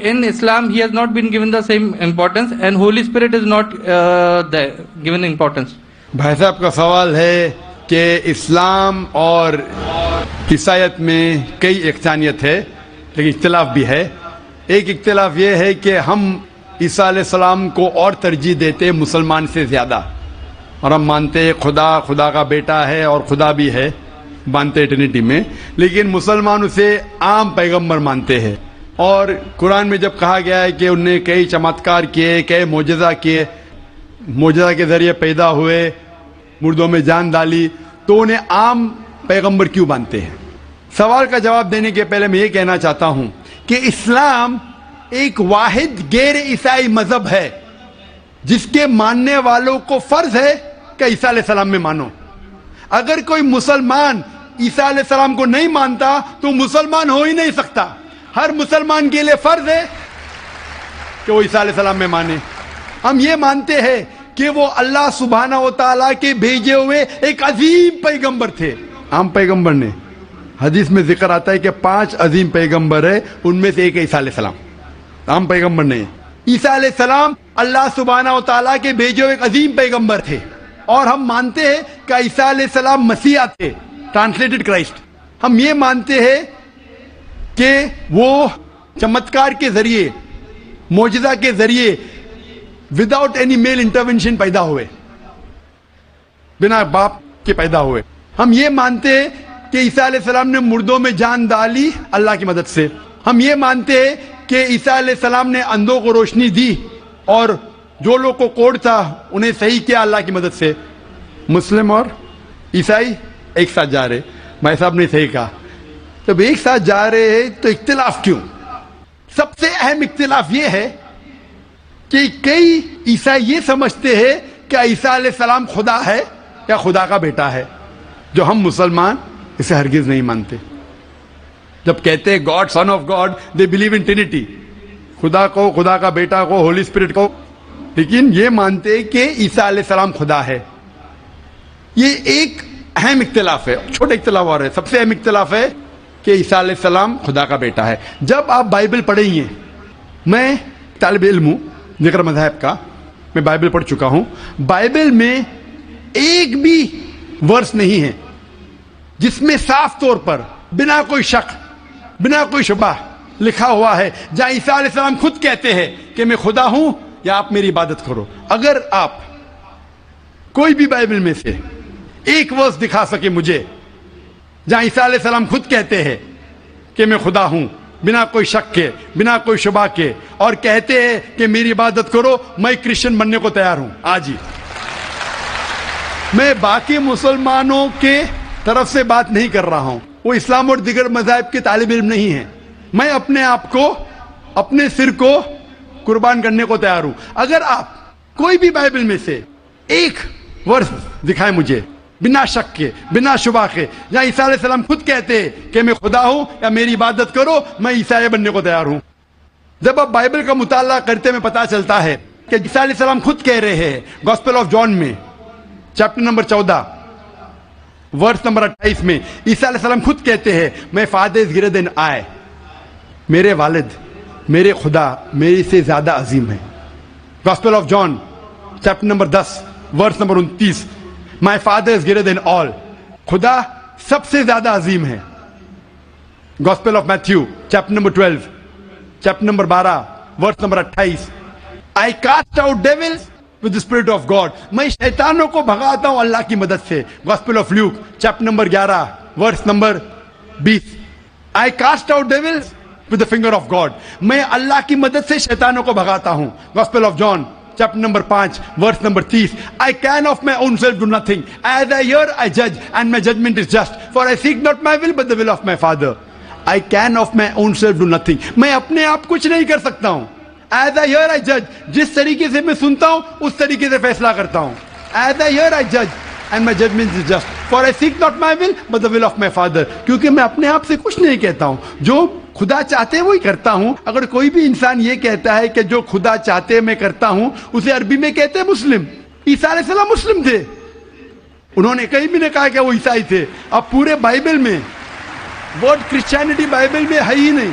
in Islam he has not been given the same importance and Holy Spirit is not given importance? بھائی صاحب کا سوال ہے کہ اسلام اور عیسائیت میں کئی یکسانیت ہے لیکن اختلاف بھی ہے. ایک اختلاف یہ ہے کہ ہم عیسیٰ علیہ السلام کو اور ترجیح دیتے مسلمان سے زیادہ, اور ہم مانتے ہیں خدا کا بیٹا ہے اور خدا بھی ہے, مانتے ٹرینٹی میں, لیکن مسلمان اسے عام پیغمبر مانتے ہیں. اور قرآن میں جب کہا گیا ہے کہ انہوں نے کئی چمتکار کیے, کئی معجزہ کیے, معجزہ کے ذریعے پیدا ہوئے, مردوں میں جان ڈالی, تو انہیں عام پیغمبر کیوں مانتے ہیں؟ سوال کا جواب دینے کے پہلے میں یہ کہنا چاہتا ہوں کہ اسلام ایک واحد غیر عیسائی مذہب ہے جس کے ماننے والوں کو فرض ہے کہ عیسیٰ علیہ السلام میں مانو. اگر کوئی مسلمان عیسیٰ علیہ السلام کو نہیں مانتا تو مسلمان ہو ہی نہیں سکتا. ہر مسلمان کے لیے فرض ہے کہ وہ عیسیٰ علیہ السلام میں مانے. ہم یہ مانتے ہیں کہ وہ اللہ سبحانہ و تعالیٰ کے بھیجے ہوئے ایک عظیم پیغمبر تھے. عام پیغمبر نے, حدیث میں ذکر آتا ہے کہ 5 عظیم پیغمبر ہیں, ان میں سے ایک ہے عیسیٰ علیہ السلام. عام پیغمبر نہیں. عیسیٰ علیہ السلام اللہ سبحانہ و تعالیٰ کے بھیجے ہوئے ایک عظیم پیغمبر تھے, اور ہم مانتے ہیں کہ عیسیٰ علیہ السلام مسیح تھے, ٹرانسلیٹڈ کرائسٹ. ہم یہ مانتے ہیں کہ وہ چمتکار کے ذریعے, معجزہ کے ذریعے, وداؤٹ اینی میل انٹرونشن پیدا ہوئے, بنا باپ کے پیدا ہوئے. ہم یہ مانتے ہیں کہ عیسیٰ علیہ السلام نے مردوں میں جان ڈالی اللہ کی مدد سے. ہم یہ مانتے ہیں کہ عیسیٰ علیہ السلام نے اندھوں کو روشنی دی, اور جو لوگ کو کوڑ تھا انہیں صحیح کیا اللہ کی مدد سے. مسلم اور عیسائی ایک ساتھ جا رہے, بھائی صاحب نے صحیح کہا. جب ایک ساتھ جا رہے ہیں تو اختلاف کیوں؟ سب سے اہم اختلاف یہ ہے کہ کئی عیسائی یہ سمجھتے ہیں کہ عیسیٰ علیہ السلام خدا ہے یا خدا کا بیٹا ہے, جو ہم مسلمان اسے ہرگز نہیں مانتے. جب کہتے ہیں God, son of God, they believe in Trinity, خدا کو, خدا کا بیٹا کو, ہولی اسپرٹ کو, لیکن یہ مانتے ہیں کہ عیسیٰ علیہ السلام خدا ہے. یہ ایک اہم اختلاف ہے. چھوٹے اختلاف اور ہے, سب سے اہم اختلاف ہے کہ عیسیٰ علیہ السلام خدا کا بیٹا ہے. جب آپ بائبل پڑھیں گے, میں طالب علم ہوں ذکر مذہب کا, میں بائبل پڑھ چکا ہوں, بائبل میں ایک بھی ورس نہیں ہے جس میں صاف طور پر بنا کوئی شک, بنا کوئی شبہ لکھا ہوا ہے جہاں عیسیٰ علیہ السلام خود کہتے ہیں کہ میں خدا ہوں یا آپ میری عبادت کرو. اگر آپ کوئی بھی بائبل میں سے ایک ورس دکھا سکے مجھے جہاں عیسیٰ علیہ السلام خود کہتے ہیں کہ میں خدا ہوں بنا کوئی شک کے, بنا کوئی شبہ کے, اور کہتے ہیں کہ میری عبادت کرو, میں کرسچن بننے کو تیار ہوں آج ہی. میں باقی مسلمانوں کے طرف سے بات نہیں کر رہا ہوں, وہ اسلام اور دیگر مذاہب کے طالب علم نہیں ہیں. میں اپنے آپ کو, اپنے سر کو قربان کرنے کو تیار ہوں. اگر آپ کوئی بھی بائبل میں سے ایک ورس دکھائیں مجھے بنا شک کے, بنا شبہ کے, جہاں عیسیٰ علیہ السلام خود کہتے ہیں کہ میں خدا ہوں یا میری عبادت کرو, میں عیسائی بننے کو تیار ہوں. جب آپ بائبل کا مطالعہ کرتے میں پتا چلتا ہے کہ عیسیٰ علیہ السلام خود کہہ رہے ہیں گاسپل آف جان میں چیپٹر نمبر 14 ورس نمبر 28 میں, عیسیٰ علیہ السلام خود کہتے ہیں میں فادر از گریٹر دین آئی, میرے والد, میرے خدا میرے سے زیادہ عظیم ہے. Gospel of John chapter number 10 verse number 29, my father is greater than all, خدا سب سے زیادہ عظیم ہے. Gospel of Matthew chapter number 12 chapter number 12 verse number 28, I cast out devils with the spirit of God, میں شیطانوں کو بھگاتا ہوں اللہ کی مدد سے. Gospel of Luke chapter number 11 verse number 20, I cast out devils with the finger of God, میں اللہ کی مدد سے شیطانوں کو بھگاتا ہوں. Gospel of John chapter number 5 verse number 30, I can of my own self do nothing, as I hear I judge and my judgment is just, for I seek not my will but the will of my Father. I can of my own self do nothing, میں اپنے آپ کچھ نہیں کر سکتا ہوں. As I hear I judge, جس طریقے سے میں سنتا ہوں اس طریقے سے فیصلہ کرتا ہوں. As I hear I judge and my judgment is just, for I seek not my will but the will of my Father. کیونکہ میں اپنے آپ سے کچھ نہیں کہتا ہوں, جو خدا چاہتے ہیں وہی کرتا ہوں. اگر کوئی بھی انسان یہ کہتا ہے کہ جو خدا چاہتے ہیں میں کرتا ہوں, اسے عربی میں کہتے ہیں مسلم. عیسیٰ علیہ السلام مسلم تھے, انہوں نے کہیں بھی نہیں کہا کہ وہ عیسائی تھے. اب پورے بائبل میں ورڈ کرسچینٹی بائبل میں ہے ہی نہیں.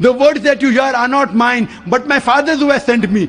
The words that you hear are not mine, but my Father who has sent me.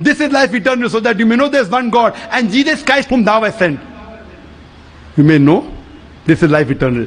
This is life eternal, so that you may know there is one God and Jesus Christ whom thou hast sent. You may know this is life eternal.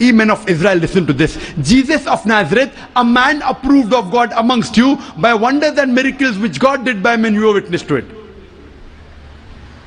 Ye men of Israel, listen to this. Jesus of Nazareth, a man approved of God amongst you by wonders and miracles which God did by men, you are witness to it.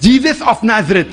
Jesus of Nazareth,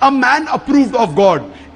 a man approved of God,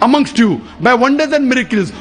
amongst you by wonders and miracles,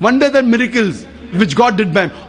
wonders and miracles which God did by him,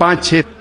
5-6.